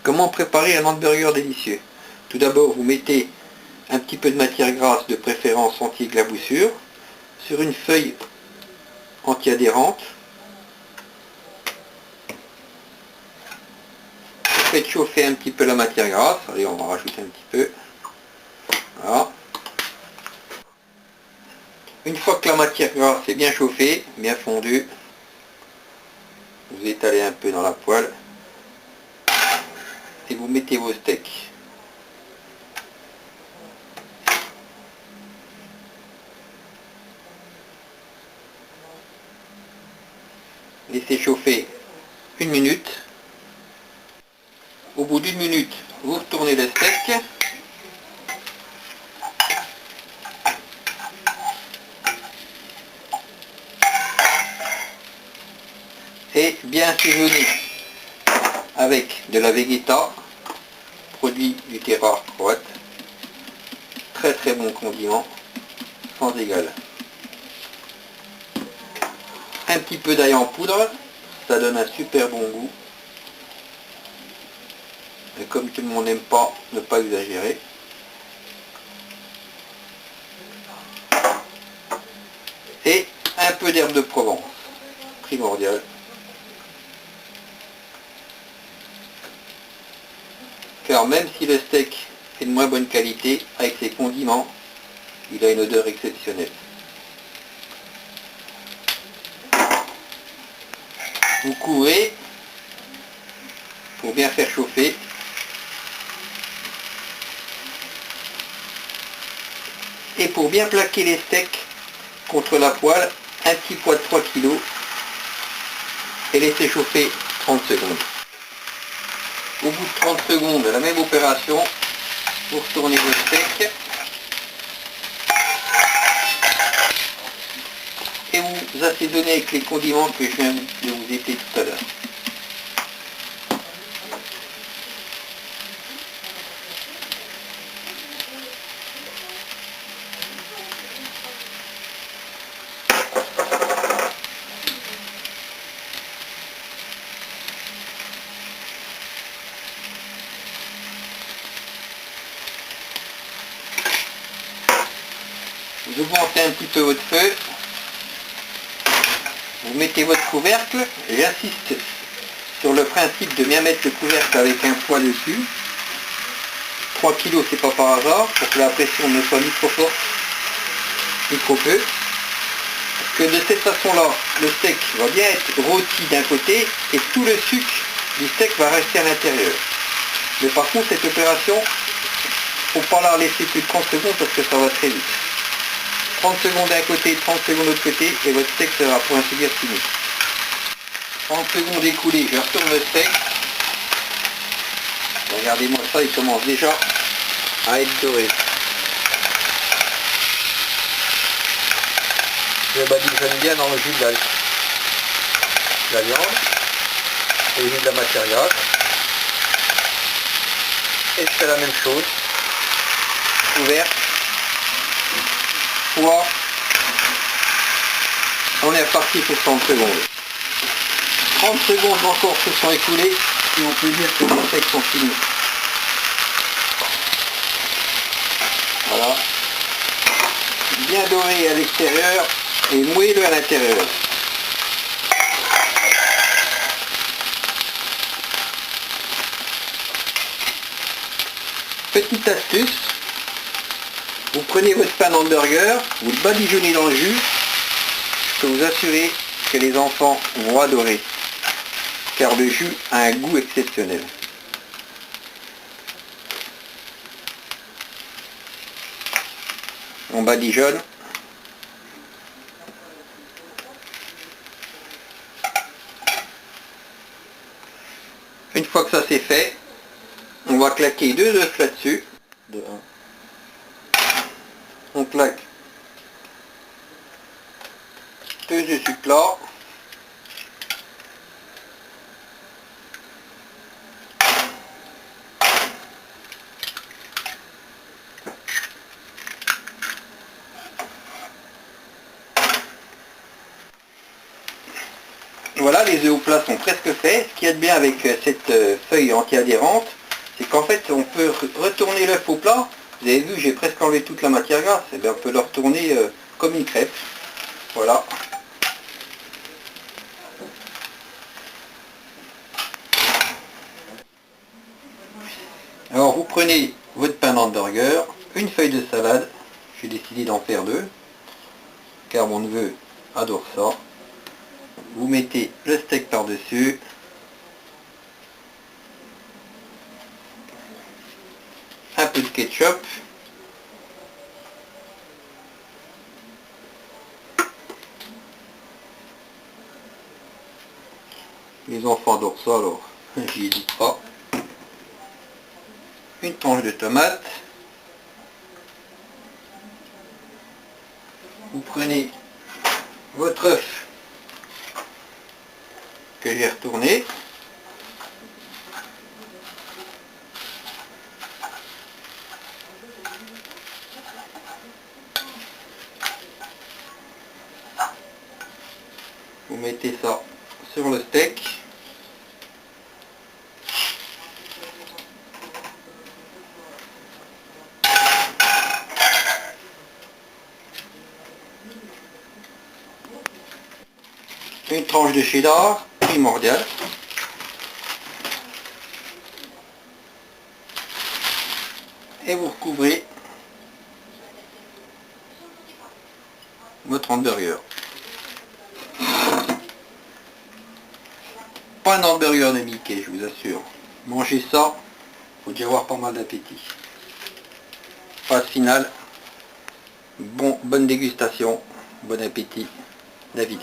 Comment préparer un hamburger délicieux? Tout d'abord, vous mettez un petit peu de matière grasse, de préférence anti-éclaboussure, sur une feuille anti-adhérente. Vous faites chauffer un petit peu la matière grasse. Allez, on va rajouter un petit peu. Voilà. Une fois que la matière grasse est bien chauffée, bien fondue, vous étalez un peu dans la poêle et vous mettez vos steaks. Laissez chauffer 1 minute. Au bout d'1 minute, vous retournez le steak. Et bien assaisonner avec de la Vegeta, produit du terroir croate. Très très bon condiment, sans égal. Un petit peu d'ail en poudre, ça donne un super bon goût. Et comme tout le monde n'aime pas, ne pas exagérer. Et un peu d'herbe de Provence, primordial. Car même si le steak est de moins bonne qualité, avec ses condiments, il a une odeur exceptionnelle. Vous couvrez pour bien faire chauffer. Et pour bien plaquer les steaks contre la poêle, un petit poids de 3 kg et laisser chauffer 30 secondes. Au bout de 30 secondes, la même opération, vous retournez vos steaks et vous assaisonnez avec les condiments que je viens de vous épeler tout à l'heure. Vous augmentez un petit peu votre feu, vous mettez votre couvercle, et j'insiste sur le principe de bien mettre le couvercle avec un poids dessus. 3 kg c'est pas par hasard, pour que la pression ne soit ni trop forte ni trop peu. Parce que de cette façon-là, le steak va bien être rôti d'un côté et tout le sucre du steak va rester à l'intérieur. Mais par contre, cette opération, il ne faut pas la laisser plus de 30 secondes parce que ça va très vite. 30 secondes d'un côté, 30 secondes de l'autre côté, et votre steak sera pour ainsi dire fini. 30 secondes écoulées, je retourne le steak. Regardez-moi ça, il commence déjà à être doré. Je badigeonne bien dans le jus de la viande, au jus de la matière grasse. Et je fais la même chose. Ouvert. Poids. On est reparti pour 30 secondes. 30 secondes encore se sont écoulées et on peut dire que les steaks sont finis. Voilà. Bien doré à l'extérieur et moelleux à l'intérieur. Petite astuce, vous prenez votre pain d'hamburger, vous le badigeonnez dans le jus, je peux vous assurer que les enfants vont adorer, car le jus a un goût exceptionnel. On badigeonne. Une fois que ça c'est fait, on va claquer 2 œufs là-dessus. On claque 2 œufs sur plat. Voilà, les œufs au plat sont presque faits. Ce qu'il y a de bien avec cette feuille anti-adhérente, c'est qu'en fait on peut retourner l'œuf au plat. Vous avez vu, j'ai presque enlevé toute la matière grasse. Et bien on peut le retourner comme une crêpe. Voilà. Alors vous prenez votre pain d'hamburger, une feuille de salade. J'ai décidé d'en faire 2, car mon neveu adore ça. Vous mettez le steak par-dessus. Un peu de ketchup. Les enfants adorent ça, alors j'y hésite pas. Une tranche de tomate. Vous prenez votre œuf que j'ai retourné. Vous mettez ça sur le steak. Une tranche de cheddar, primordial. Et vous recouvrez votre hamburger. Pas un hamburger de Mickey, je vous assure. Mangez ça, faut déjà avoir pas mal d'appétit. Phase finale. Bonne dégustation, bon appétit. David.